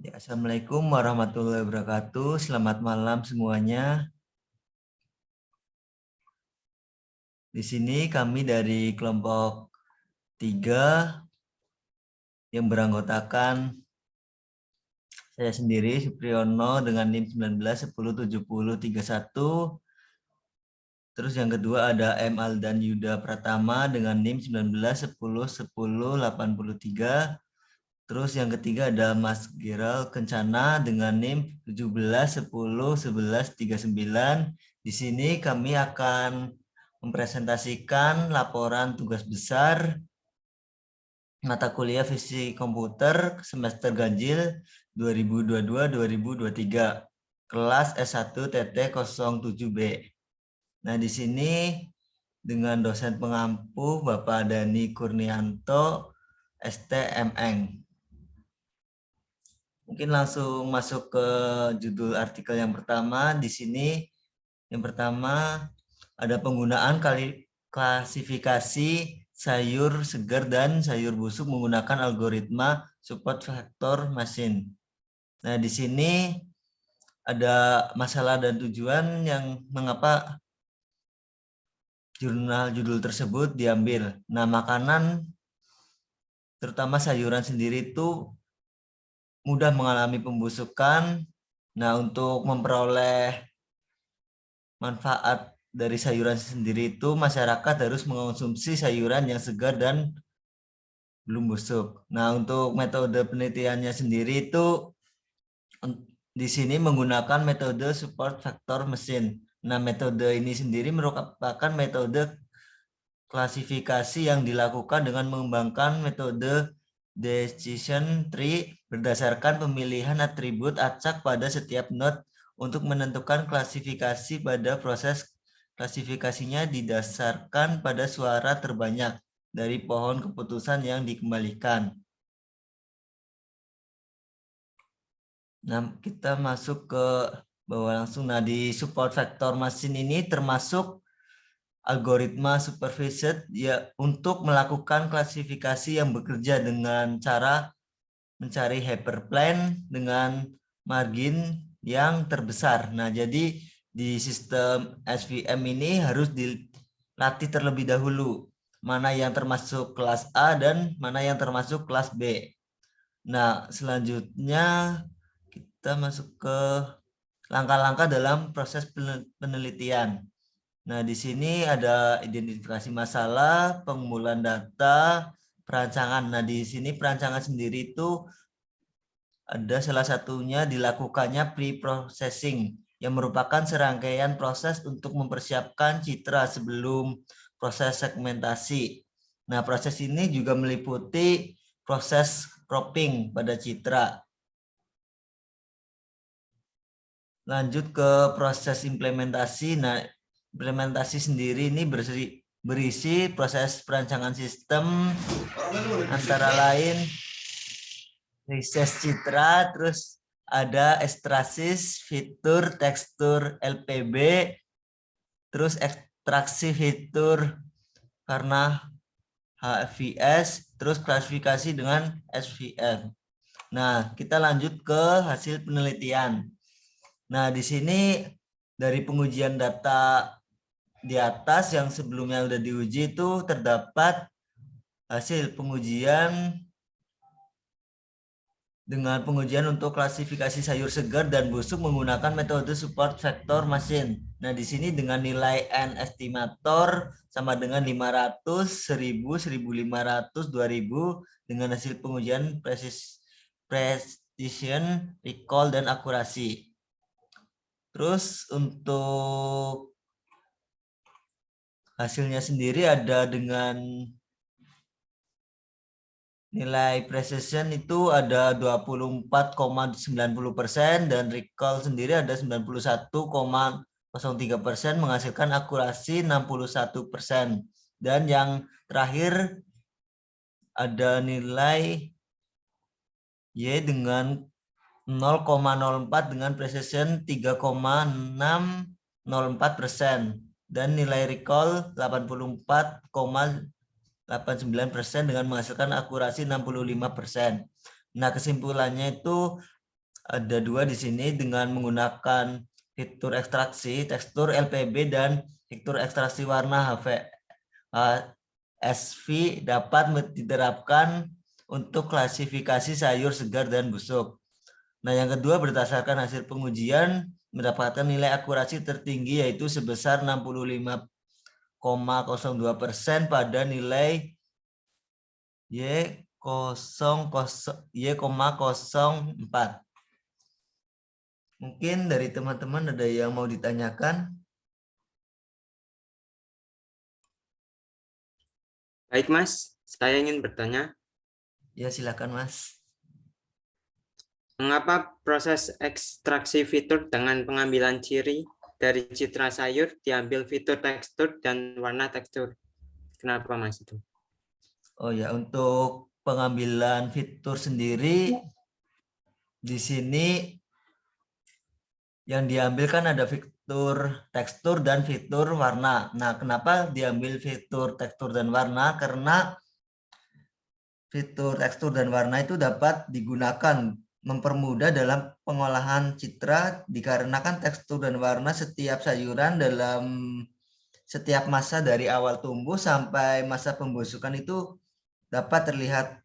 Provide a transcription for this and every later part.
Ya, Assalamualaikum warahmatullahi wabarakatuh. Selamat malam semuanya. Di sini kami dari kelompok 3 yang beranggotakan saya sendiri, Supriyono, dengan NIM 19107031. Terus yang kedua ada M. Aldan Yuda Pratama dengan NIM 19101083. Terus yang ketiga ada Mas Geral Kencana dengan NIM 17101139. Di sini kami akan mempresentasikan laporan tugas besar mata kuliah Fisik Komputer semester ganjil 2022-2023 kelas S1 TT07B. Nah, di sini dengan dosen pengampu Bapak Dani Kurnianto STMN. Mungkin langsung masuk ke judul artikel yang pertama. Di sini yang pertama ada penggunaan klasifikasi sayur segar dan sayur busuk menggunakan algoritma support vector machine. Nah, di sini ada masalah dan tujuan yang mengapa judul tersebut diambil. Nah, makanan terutama sayuran sendiri itu mudah mengalami pembusukan. Nah, untuk memperoleh manfaat dari sayuran sendiri itu masyarakat harus mengonsumsi sayuran yang segar dan belum busuk. Nah, untuk metode penelitiannya sendiri itu di sini menggunakan metode support vector machine. Nah, metode ini sendiri merupakan metode klasifikasi yang dilakukan dengan mengembangkan metode decision tree berdasarkan pemilihan atribut acak pada setiap node untuk menentukan klasifikasi. Pada proses klasifikasinya didasarkan pada suara terbanyak dari pohon keputusan yang dikembalikan. Nah, kita masuk ke bawah langsung. Nah, di support vector machine ini termasuk algoritma supervised ya untuk melakukan klasifikasi yang bekerja dengan cara mencari hyperplane dengan margin yang terbesar. Nah, jadi di sistem SVM ini harus dilatih terlebih dahulu mana yang termasuk kelas A dan mana yang termasuk kelas B. Nah, selanjutnya kita masuk ke langkah-langkah dalam proses penelitian. Nah, di sini ada identifikasi masalah, pengumpulan data, perancangan. Nah, di sini perancangan sendiri itu ada salah satunya dilakukannya pre-processing yang merupakan serangkaian proses untuk mempersiapkan citra sebelum proses segmentasi. Nah, proses ini juga meliputi proses cropping pada citra. Lanjut ke proses implementasi. Nah, implementasi sendiri ini berisi proses perancangan sistem antara lain riset citra, terus ada ekstrasis, fitur, tekstur, LPB, terus ekstraksi fitur karena HFVS, terus klasifikasi dengan SVM. Nah, kita lanjut ke hasil penelitian. Nah, di sini dari pengujian data di atas yang sebelumnya sudah diuji itu terdapat hasil pengujian dengan pengujian untuk klasifikasi sayur segar dan busuk menggunakan metode support vector machine. Nah, di sini dengan nilai N estimator sama dengan 500, 1000, 1500, 2000 dengan hasil pengujian precision, recall, dan akurasi. Terus untuk hasilnya sendiri ada dengan nilai precision itu ada 24,90% dan recall sendiri ada 91,03%, menghasilkan akurasi 61%. Dan yang terakhir ada nilai Y dengan 0,04 dengan precision 3,604% dan nilai recall 84,89% dengan menghasilkan akurasi 65%. Nah, kesimpulannya itu ada dua di sini dengan menggunakan fitur ekstraksi tekstur LPB dan fitur ekstraksi warna HVSV dapat diterapkan untuk klasifikasi sayur segar dan busuk. Nah, yang kedua berdasarkan hasil pengujian mendapatkan nilai akurasi tertinggi yaitu sebesar 65,02% pada nilai Y,04. Mungkin dari teman-teman ada yang mau ditanyakan? Baik, Mas. Saya ingin bertanya, Ya, silakan, Mas. mengapa proses ekstraksi fitur dengan pengambilan ciri dari citra sayur diambil fitur tekstur dan warna tekstur? Kenapa, Mas, itu? Oh ya, untuk pengambilan fitur sendiri di sini yang diambil kan ada fitur tekstur dan fitur warna. Nah, kenapa diambil fitur tekstur dan warna? Karena fitur tekstur dan warna itu dapat digunakan mempermudah dalam pengolahan citra dikarenakan tekstur dan warna setiap sayuran dalam setiap masa dari awal tumbuh sampai masa pembusukan itu dapat terlihat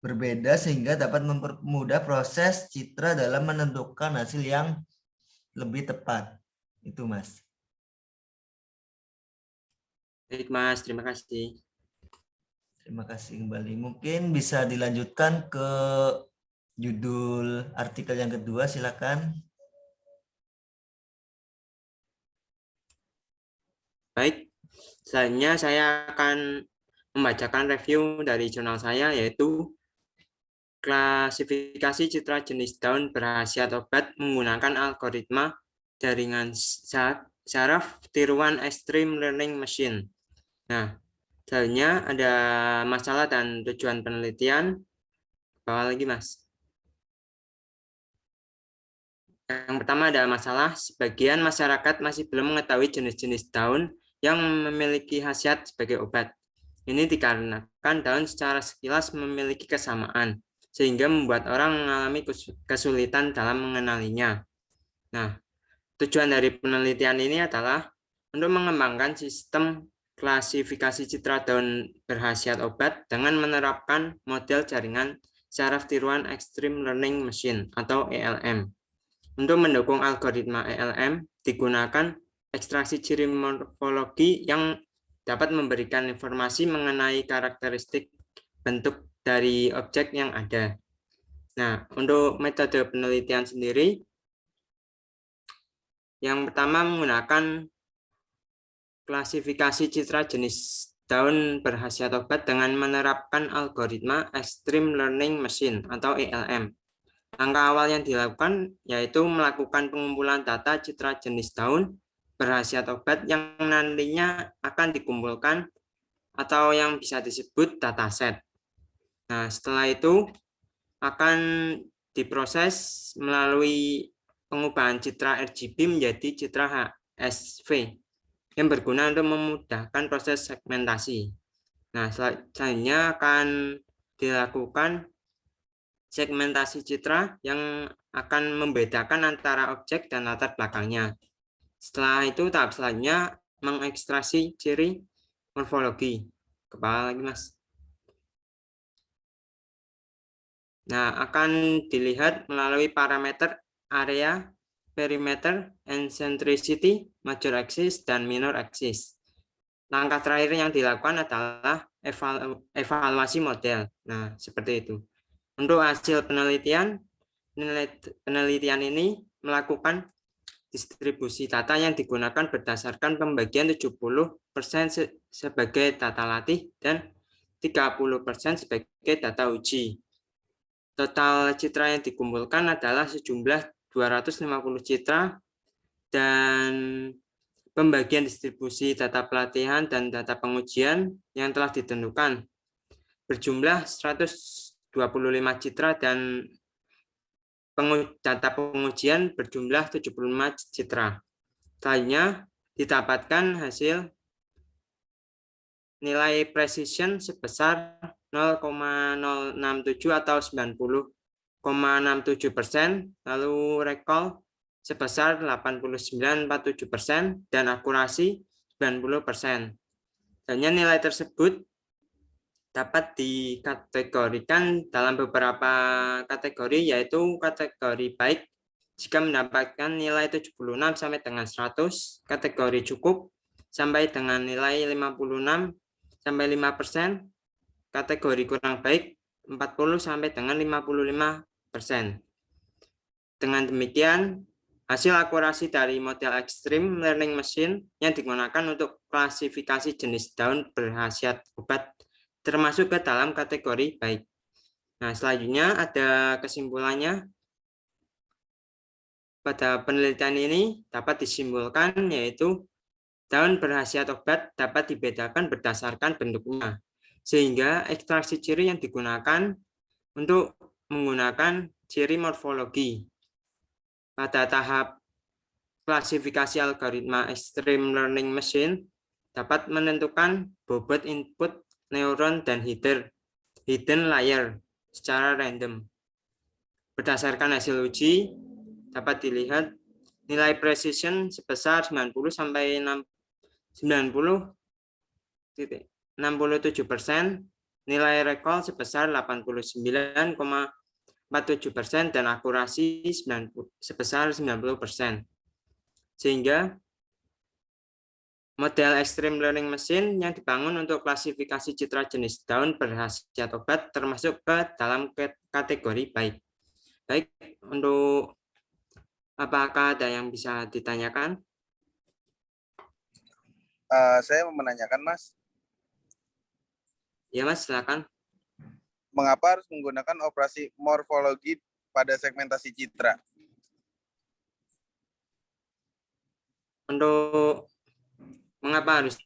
berbeda sehingga dapat mempermudah proses citra dalam menentukan hasil yang lebih tepat. Itu, Mas. Baik, Mas. Terima kasih. Terima kasih kembali. Mungkin bisa dilanjutkan ke judul artikel yang kedua, silakan. Baik, selanjutnya saya akan membacakan review dari jurnal saya, yaitu klasifikasi citra jenis daun berkhasiat obat menggunakan algoritma jaringan saraf tiruan Extreme Learning Machine. Nah, selanjutnya ada masalah dan tujuan penelitian. Bawah lagi, Mas. Yang pertama ada masalah, sebagian masyarakat masih belum mengetahui jenis-jenis daun yang memiliki khasiat sebagai obat. Ini dikarenakan daun secara sekilas memiliki kesamaan, sehingga membuat orang mengalami kesulitan dalam mengenalinya. Nah, tujuan dari penelitian ini adalah untuk mengembangkan sistem klasifikasi citra daun berkhasiat obat dengan menerapkan model jaringan saraf tiruan Extreme Learning Machine atau ELM. Untuk mendukung algoritma ELM, digunakan ekstraksi ciri morfologi yang dapat memberikan informasi mengenai karakteristik bentuk dari objek yang ada. Nah, untuk metode penelitian sendiri, yang pertama menggunakan klasifikasi citra jenis daun berkhasiat obat dengan menerapkan algoritma Extreme Learning Machine atau ELM. Langkah awal yang dilakukan yaitu melakukan pengumpulan data citra jenis daun berkhasiat obat yang nantinya akan dikumpulkan atau yang bisa disebut dataset. Nah, setelah itu akan diproses melalui pengubahan citra RGB menjadi citra HSV yang berguna untuk memudahkan proses segmentasi. Nah, selanjutnya akan dilakukan segmentasi citra yang akan membedakan antara objek dan latar belakangnya. Setelah itu tahap selanjutnya mengekstraksi ciri morfologi. Kepala lagi, Mas. Nah, akan dilihat melalui parameter area, perimeter, and centricity, major axis, dan minor axis. Langkah terakhir yang dilakukan adalah evaluasi model. Nah, seperti itu. Untuk hasil penelitian ini melakukan distribusi data yang digunakan berdasarkan pembagian 70% sebagai data latih dan 30% sebagai data uji. Total citra yang dikumpulkan adalah sejumlah 250 citra dan pembagian distribusi data pelatihan dan data pengujian yang telah ditentukan berjumlah 125 citra dan data pengujian berjumlah 75 citra. Selanjutnya didapatkan hasil nilai precision sebesar 0,067 atau 90 69,67%, lalu recall sebesar 89,47%, dan akurasi 90%. Dan nilai tersebut dapat dikategorikan dalam beberapa kategori, yaitu kategori baik jika mendapatkan nilai 76 sampai dengan 100, kategori cukup sampai dengan nilai 56 sampai 5%, kategori kurang baik 40 sampai dengan 55%. Dengan demikian, hasil akurasi dari model Extreme Learning Machine yang digunakan untuk klasifikasi jenis daun berkhasiat obat termasuk ke dalam kategori baik. Nah, selanjutnya ada kesimpulannya. Pada penelitian ini dapat disimpulkan yaitu daun berkhasiat obat dapat dibedakan berdasarkan bentuknya, sehingga ekstraksi ciri yang digunakan untuk menggunakan ciri morfologi. Pada tahap klasifikasi algoritma Extreme Learning Machine dapat menentukan bobot input neuron dan hidden layer secara random. Berdasarkan hasil uji, dapat dilihat nilai precision sebesar 90 sampai 67%, nilai recall sebesar 89,47% dan akurasi sebesar 90%. Sehingga model Extreme Learning Machine yang dibangun untuk klasifikasi citra jenis daun berkhasiat obat termasuk ke dalam kategori baik. Baik, untuk apakah ada yang bisa ditanyakan? Saya mau menanyakan, Mas. Ya, Mas, silakan. Mengapa harus menggunakan operasi morfologi pada segmentasi citra? Untuk mengapa harus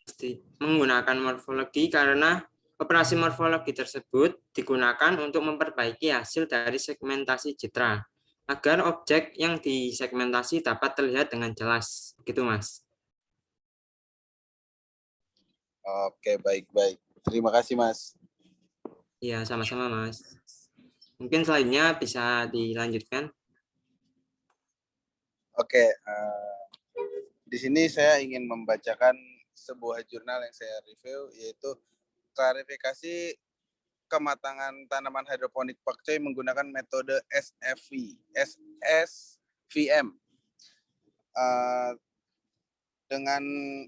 menggunakan morfologi? Karena operasi morfologi tersebut digunakan untuk memperbaiki hasil dari segmentasi citra agar objek yang disegmentasi dapat terlihat dengan jelas. Gitu, Mas. Oke, baik-baik. Terima kasih, Mas. Iya, sama-sama, Mas. Mungkin selanjutnya bisa dilanjutkan. Oke, di sini saya ingin membacakan sebuah jurnal yang saya review, yaitu klarifikasi kematangan tanaman hidroponik pakcoy menggunakan metode SFVM. Dengan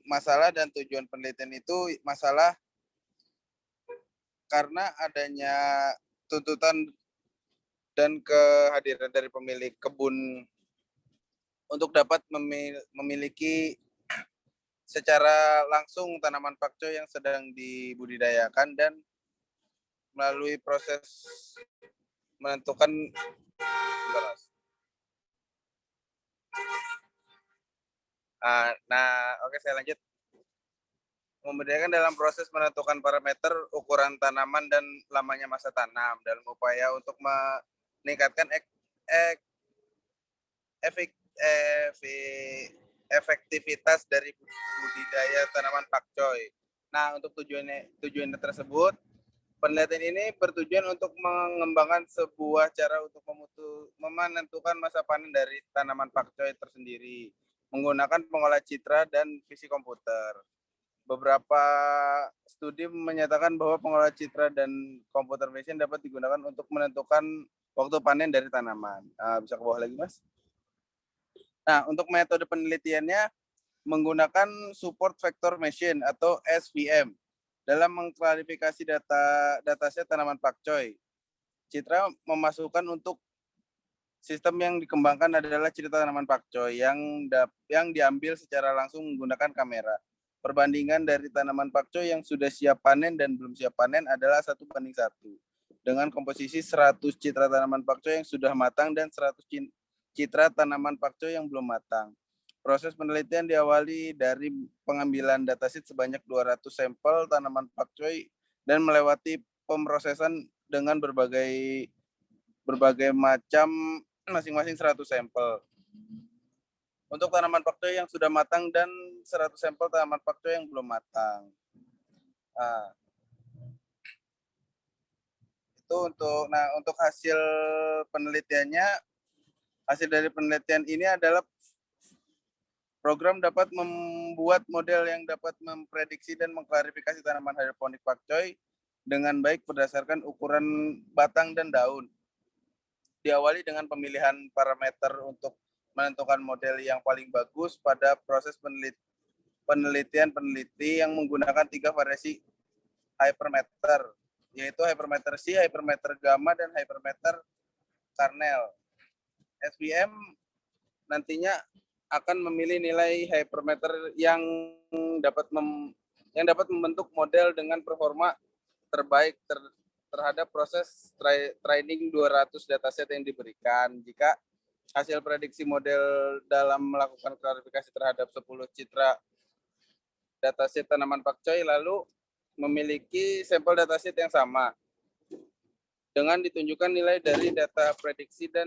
masalah dan tujuan penelitian itu masalah karena adanya tuntutan dan kehadiran dari pemilik kebun untuk dapat memiliki secara langsung tanaman pakcoy yang sedang dibudidayakan dan melalui proses menentukan oke, saya lanjut. Membedakan dalam proses menentukan parameter ukuran tanaman dan lamanya masa tanam dalam upaya untuk meningkatkan efektivitas dari budidaya tanaman pakcoy. Nah, untuk tujuan tersebut, penelitian ini bertujuan untuk mengembangkan sebuah cara untuk menentukan masa panen dari tanaman pakcoy tersendiri menggunakan pengolah citra dan visi komputer. Beberapa studi menyatakan bahwa pengolah citra dan computer vision dapat digunakan untuk menentukan waktu panen dari tanaman. Bisa ke bawah lagi, Mas? Nah, untuk metode penelitiannya menggunakan support vector machine atau SVM dalam mengklarifikasi dataset tanaman pakcoy. Citra memasukkan untuk sistem yang dikembangkan adalah cerita tanaman pakcoy yang diambil secara langsung menggunakan kamera. Perbandingan dari tanaman pakcoy yang sudah siap panen dan belum siap panen adalah 1:1 dengan komposisi 100 citra tanaman pakcoy yang sudah matang dan 100 citra tanaman pakcoy yang belum matang. Proses penelitian diawali dari pengambilan dataset sebanyak 200 sampel tanaman pakcoy dan melewati pemrosesan dengan berbagai macam masing-masing 100 sampel. Untuk tanaman pakcoy yang sudah matang dan 100 sampel tanaman pakcoy yang belum matang. itu untuk hasil penelitiannya, hasil dari penelitian ini adalah program dapat membuat model yang dapat memprediksi dan mengklarifikasi tanaman hidroponik pakcoy dengan baik berdasarkan ukuran batang dan daun. Diawali dengan pemilihan parameter untuk menentukan model yang paling bagus pada proses penelitian peneliti yang menggunakan 3 variasi hypermeter, yaitu hypermeter C, hypermeter gamma, dan hypermeter Carnell. SVM nantinya akan memilih nilai hypermeter yang dapat membentuk model dengan performa terbaik terhadap proses training 200 dataset yang diberikan. Jika hasil prediksi model dalam melakukan klarifikasi terhadap 10 citra dataset tanaman pakcoy lalu memiliki sampel dataset yang sama dengan ditunjukkan nilai dari data prediksi dan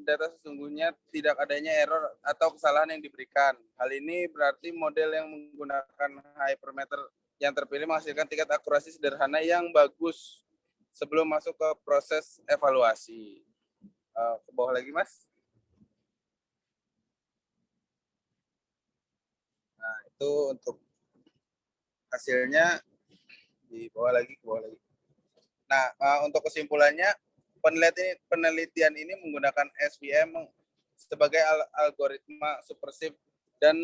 data sesungguhnya tidak adanya error atau kesalahan yang diberikan. Hal ini berarti model yang menggunakan hypermeter yang terpilih menghasilkan tingkat akurasi sederhana yang bagus sebelum masuk ke proses evaluasi. Ke bawah lagi, Mas. Nah, itu untuk hasilnya di bawah lagi, ke bawah lagi. Nah, untuk kesimpulannya, penelitian ini menggunakan SVM sebagai algoritma supersif dan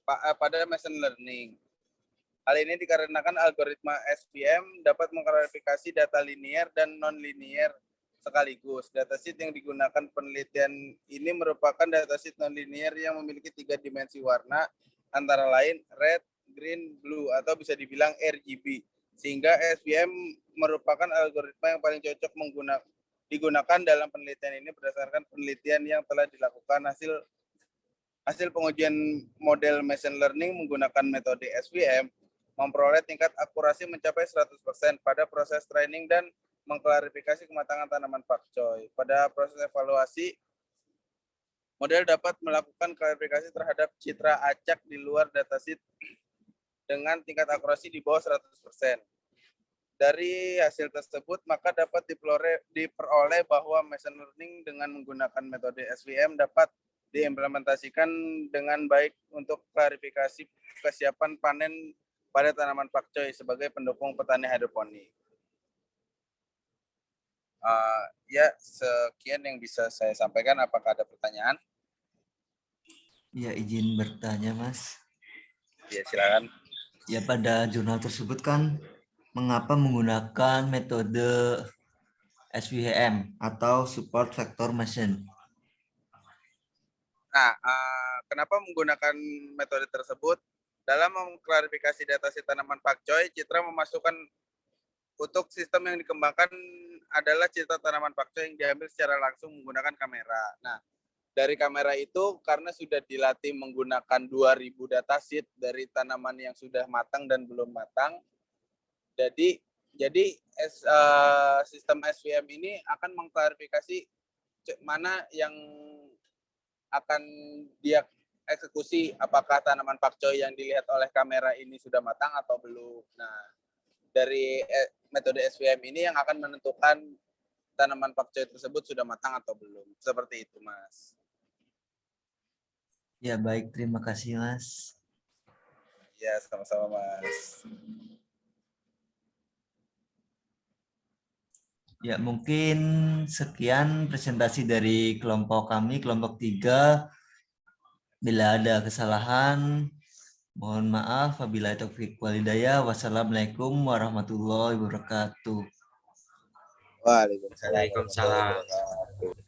pada machine learning. Hal ini dikarenakan algoritma SVM dapat mengklarifikasi data linear dan non-linear sekaligus. Dataset yang digunakan penelitian ini merupakan dataset non-linear yang memiliki 3 dimensi warna, antara lain red, green, blue, atau bisa dibilang RGB. Sehingga SVM merupakan algoritma yang paling cocok digunakan dalam penelitian ini berdasarkan penelitian yang telah dilakukan. Hasil pengujian model machine learning menggunakan metode SVM memperoleh tingkat akurasi mencapai 100% pada proses training dan mengklarifikasi kematangan tanaman pakcoy. Pada proses evaluasi, model dapat melakukan klarifikasi terhadap citra acak di luar dataset dengan tingkat akurasi di bawah 100%. Dari hasil tersebut, maka dapat diperoleh bahwa machine learning dengan menggunakan metode SVM dapat diimplementasikan dengan baik untuk klarifikasi kesiapan panen pada tanaman pakcoy sebagai pendukung petani hidroponik. Ya, sekian yang bisa saya sampaikan. Apakah ada pertanyaan? Ya, izin bertanya, Mas. Ya, silakan. Ya, pada jurnal tersebut kan mengapa menggunakan metode SVM atau support vector machine? Nah, kenapa menggunakan metode tersebut? Dalam mengklarifikasi dataset tanaman pakcoy, Citra memasukkan untuk sistem yang dikembangkan adalah citra tanaman pakcoy yang diambil secara langsung menggunakan kamera. Nah, dari kamera itu karena sudah dilatih menggunakan 2000 dataset dari tanaman yang sudah matang dan belum matang, jadi sistem SVM ini akan mengklarifikasi mana yang akan dia eksekusi, apakah tanaman pakcoy yang dilihat oleh kamera ini sudah matang atau belum. Nah, dari metode SVM ini yang akan menentukan tanaman pakcoy tersebut sudah matang atau belum. Seperti itu, Mas. Ya, baik. Terima kasih, Mas. Ya, sama-sama, Mas. Ya, mungkin sekian presentasi dari kelompok kami, kelompok 3. Bila ada kesalahan, mohon maaf. Wabillahi taufiq wal hidayah. Wassalamualaikum warahmatullahi wabarakatuh. Waalaikumsalam Waalaikumsalam. warahmatullahi wabarakatuh.